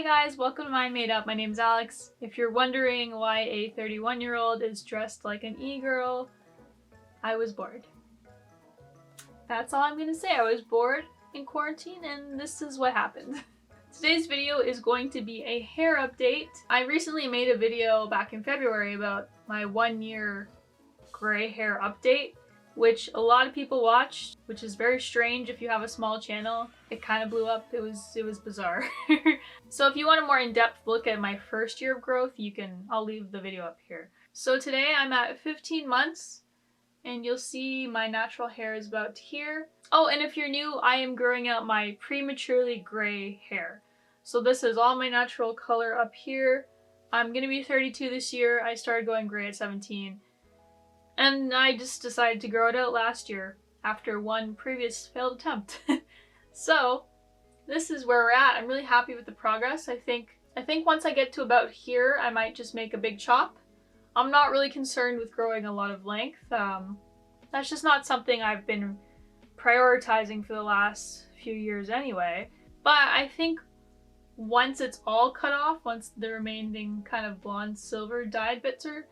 Hi guys, welcome to Mind Made Up. My name's Alex. If you're wondering why a 31-year-old is dressed like an e-girl, I was bored. That's all I'm gonna say. I was bored in quarantine and this is what happened. Today's video is going to be a hair update. I recently made a video back in February about my 1-year gray hair update, which a lot of people watched, which is very strange if you have a small channel. It kind of blew up. It was bizarre. So if you want a more in-depth look at my first year of growth, I'll leave the video up here. So today I'm at 15 months and you'll see my natural hair is about here. Oh, and if you're new, I am growing out my prematurely gray hair. So this is all my natural color up here. I'm gonna be 32 this year. I started going gray at 17. And I just decided to grow it out last year after one previous failed attempt. So this is where we're at. I'm really happy with the progress. I think once I get to about here, I might just make a big chop. I'm not really concerned with growing a lot of length. That's just not something I've been prioritizing for the last few years anyway. But I think once it's all cut off, once the remaining kind of blonde silver dyed bits are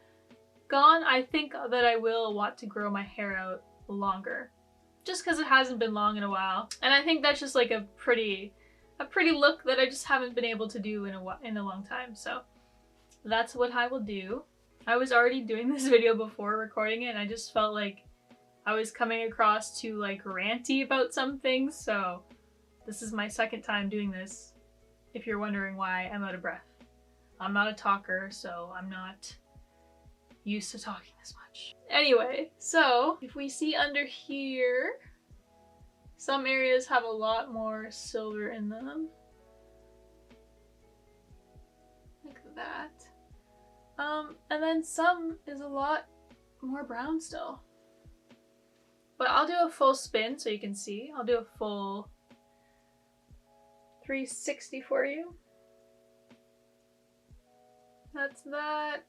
gone, I think that I will want to grow my hair out longer, just because it hasn't been long in a while, and I think that's just like a pretty look that I just haven't been able to do in a long time. So that's what I will do. I was already doing this video before recording it and I just felt like I was coming across too like ranty about some things, so this is my second time doing this. If you're wondering why I'm out of breath, I'm not a talker, so I'm not used to talking this much. Anyway, so if we see under here, some areas have a lot more silver in them. Like that. And then some is a lot more brown still. But I'll do a full spin so you can see. I'll do a full 360 for you. That's that.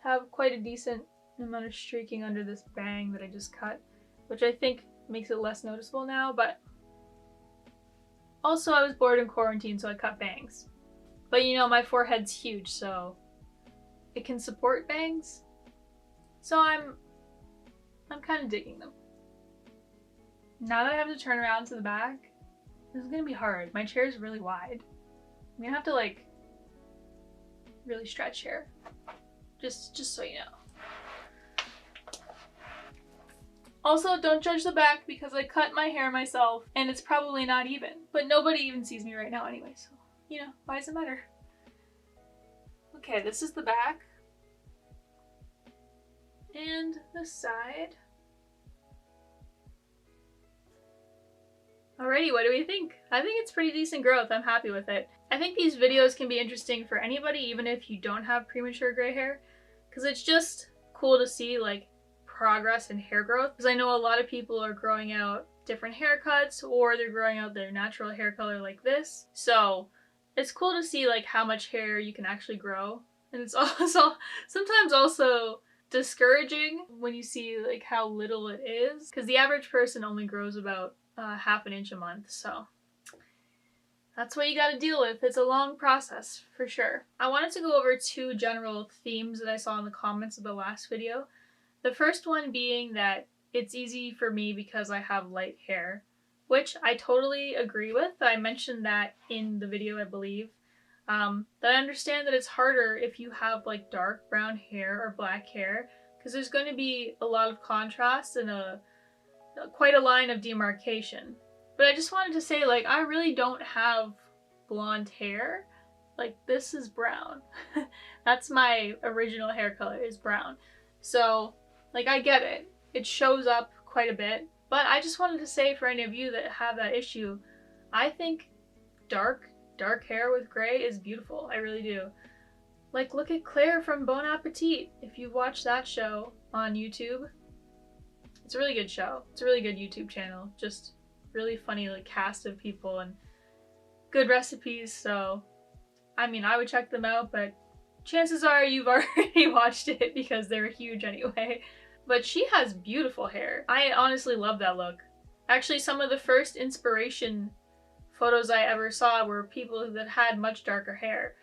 Have quite a decent amount of streaking under this bang that I just cut, which I think makes it less noticeable now, but also I was bored in quarantine, so I cut bangs. But you know, my forehead's huge, so it can support bangs. So I'm kind of digging them. Now that I have to turn around to the back, this is gonna be hard. My chair is really wide. I'm gonna have to like really stretch here. Just so you know. Also, don't judge the back because I cut my hair myself and it's probably not even. But nobody even sees me right now anyway, so, you know, why does it matter? Okay, this is the back. And this side. Alrighty, what do we think? I think it's pretty decent growth. I'm happy with it. I think these videos can be interesting for anybody, even if you don't have premature gray hair, because it's just cool to see like progress in hair growth. Because I know a lot of people are growing out different haircuts or they're growing out their natural hair color like this. So it's cool to see like how much hair you can actually grow. And it's also sometimes also discouraging when you see like how little it is, because the average person only grows about half an inch a month. So that's what you gotta deal with. It's a long process, for sure. I wanted to go over two general themes that I saw in the comments of the last video. The first one being that it's easy for me because I have light hair, which I totally agree with. I mentioned that in the video, I believe. That I understand that it's harder if you have like dark brown hair or black hair, because there's going to be a lot of contrast and quite a line of demarcation. But I just wanted to say, like, I really don't have blonde hair. Like, this is brown. That's my original hair color, is brown. So, like, I get it. It shows up quite a bit. But I just wanted to say, for any of you that have that issue, I think dark hair with gray is beautiful. I really do. Like, look at Claire from Bon Appetit. If you've watched that show on YouTube, it's a really good show. It's a really good YouTube channel. Just really funny like cast of people and good recipes. So I mean, I would check them out, but chances are you've already watched it because they're huge anyway. But she has beautiful hair. I honestly love that look. Actually, some of the first inspiration photos I ever saw were people that had much darker hair.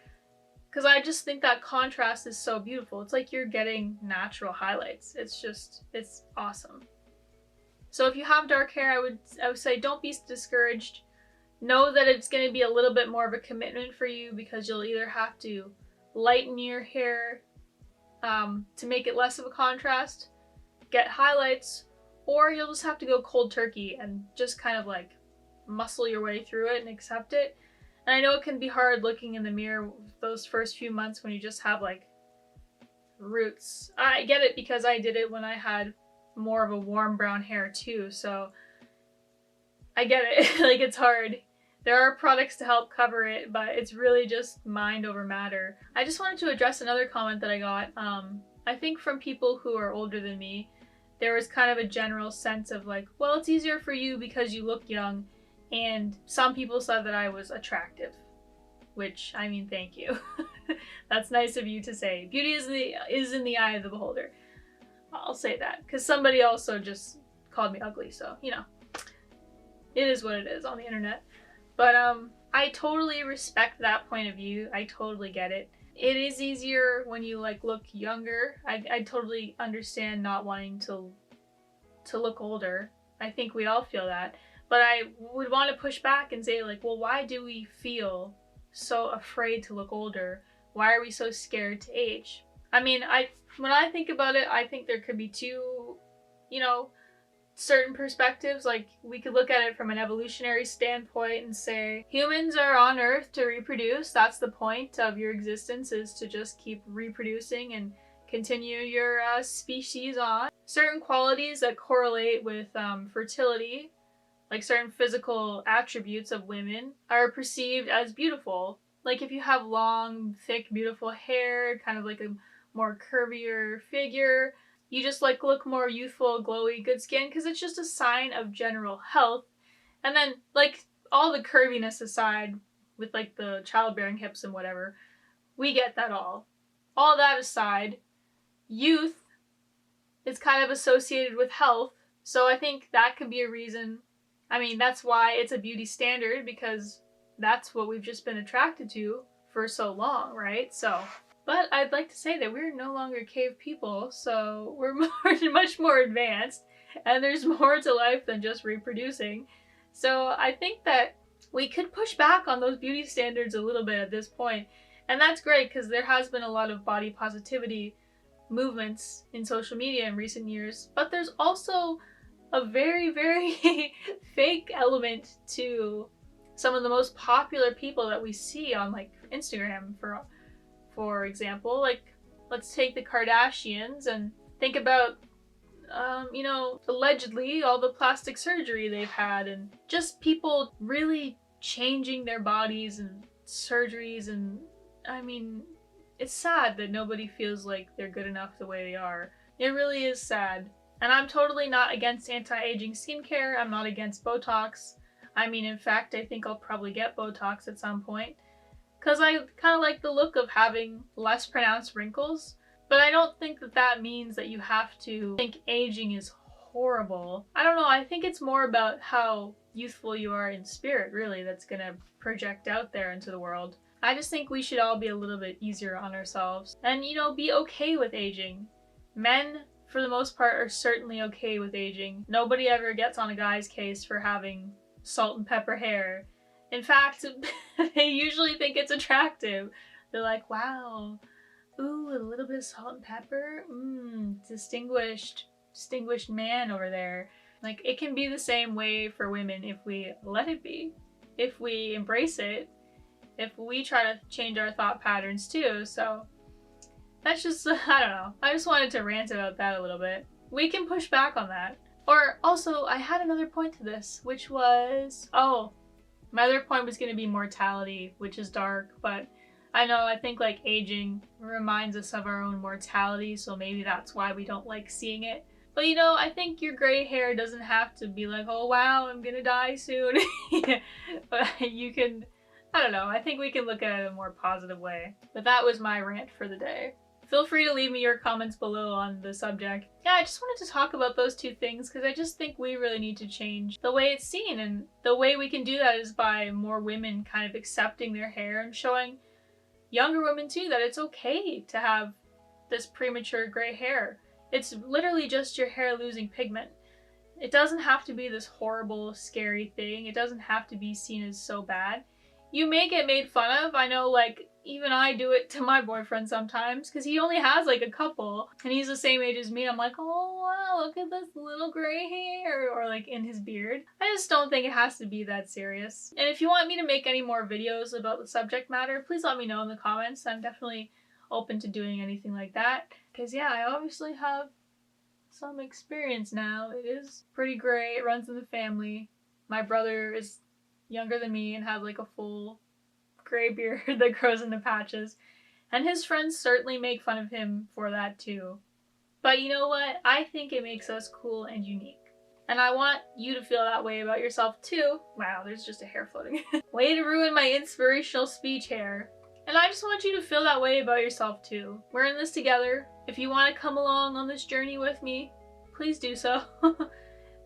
Because I just think that contrast is so beautiful. It's like you're getting natural highlights. It's awesome. So if you have dark hair, I would say don't be discouraged. Know that it's going to be a little bit more of a commitment for you because you'll either have to lighten your hair to make it less of a contrast, get highlights, or you'll just have to go cold turkey and just kind of like muscle your way through it and accept it. And I know it can be hard looking in the mirror those first few months when you just have like roots. I get it because I did it when I had more of a warm brown hair too, so I get it. Like, it's hard. There are products to help cover it, but it's really just mind over matter. I just wanted to address another comment that I got. I think from people who are older than me, there was kind of a general sense of like, well, it's easier for you because you look young, and some people said that I was attractive, which, I mean, thank you. That's nice of you to say. Beauty is in the eye of the beholder. I'll say that, because somebody also just called me ugly, so, you know, it is what it is on the internet. But I totally respect that point of view. I totally get it. It is easier when you like look younger. I totally understand not wanting to look older. I think we all feel that. But I would want to push back and say like, well, why do we feel so afraid to look older? Why are we so scared to age? I mean, when I think about it, I think there could be two, you know, certain perspectives. Like, we could look at it from an evolutionary standpoint and say humans are on Earth to reproduce. That's the point of your existence, is to just keep reproducing and continue your species on. Certain qualities that correlate with fertility, like certain physical attributes of women, are perceived as beautiful. Like if you have long, thick, beautiful hair, kind of like a more curvier figure, you just like look more youthful, glowy, good skin, because it's just a sign of general health. And then like all the curviness aside, with like the childbearing hips and whatever, we get that all. All that aside, youth is kind of associated with health, so I think that could be a reason. I mean, that's why it's a beauty standard, because that's what we've just been attracted to for so long, right? So, but I'd like to say that we're no longer cave people, so we're much more advanced, and there's more to life than just reproducing. So I think that we could push back on those beauty standards a little bit at this point, and that's great because there has been a lot of body positivity movements in social media in recent years, but there's also a very, very fake element to some of the most popular people that we see on like Instagram, for example. Like, let's take the Kardashians and think about you know, allegedly all the plastic surgery they've had, and just people really changing their bodies and surgeries. And I mean, it's sad that nobody feels like they're good enough the way they are. It really is sad. And I'm totally not against anti-aging skincare. I'm not against Botox. I mean, in fact, I think I'll probably get Botox at some point, because I kind of like the look of having less pronounced wrinkles. But I don't think that that means that you have to think aging is horrible. I don't know, I think it's more about how youthful you are in spirit, really, that's gonna project out there into the world. I just think we should all be a little bit easier on ourselves and, you know, be okay with aging. Men, for the most part, are certainly okay with aging. Nobody ever gets on a guy's case for having salt and pepper hair. In fact, they usually think it's attractive. They're like, wow, ooh, a little bit of salt and pepper? Distinguished man over there. Like, it can be the same way for women if we let it be. If we embrace it. If we try to change our thought patterns too. So that's just, I don't know. I just wanted to rant about that a little bit. We can push back on that. Or also, I had another point to this, which was, my other point was going to be mortality, which is dark, but I think like aging reminds us of our own mortality, so maybe that's why we don't like seeing it. But you know, I think your gray hair doesn't have to be like, oh wow, I'm gonna die soon. But you can, I don't know, I think we can look at it in a more positive way. But that was my rant for the day. Feel free to leave me your comments below on the subject. Yeah, I just wanted to talk about those two things because I just think we really need to change the way it's seen, and the way we can do that is by more women kind of accepting their hair and showing younger women too that it's okay to have this premature gray hair. It's literally just your hair losing pigment. It doesn't have to be this horrible, scary thing. It doesn't have to be seen as so bad. You may get made fun of. I know, like, even I do it to my boyfriend sometimes because he only has like a couple and he's the same age as me. I'm like, oh wow, look at this little gray hair, or like in his beard. I just don't think it has to be that serious. And if you want me to make any more videos about the subject matter, please let me know in the comments. I'm definitely open to doing anything like that because yeah, I obviously have some experience now. It is pretty gray. It runs in the family. My brother is younger than me and has like a full gray beard that grows into patches, and his friends certainly make fun of him for that too. But you know what? I think it makes us cool and unique. And I want you to feel that way about yourself too. Wow, there's just a hair floating. Way to ruin my inspirational speech hair. And I just want you to feel that way about yourself too. We're in this together. If you want to come along on this journey with me, please do so.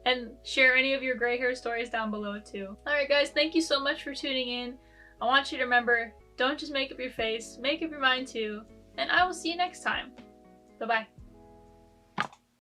And share any of your gray hair stories down below too. Alright guys, thank you so much for tuning in. I want you to remember, don't just make up your face, make up your mind too. And I will see you next time. Bye-bye.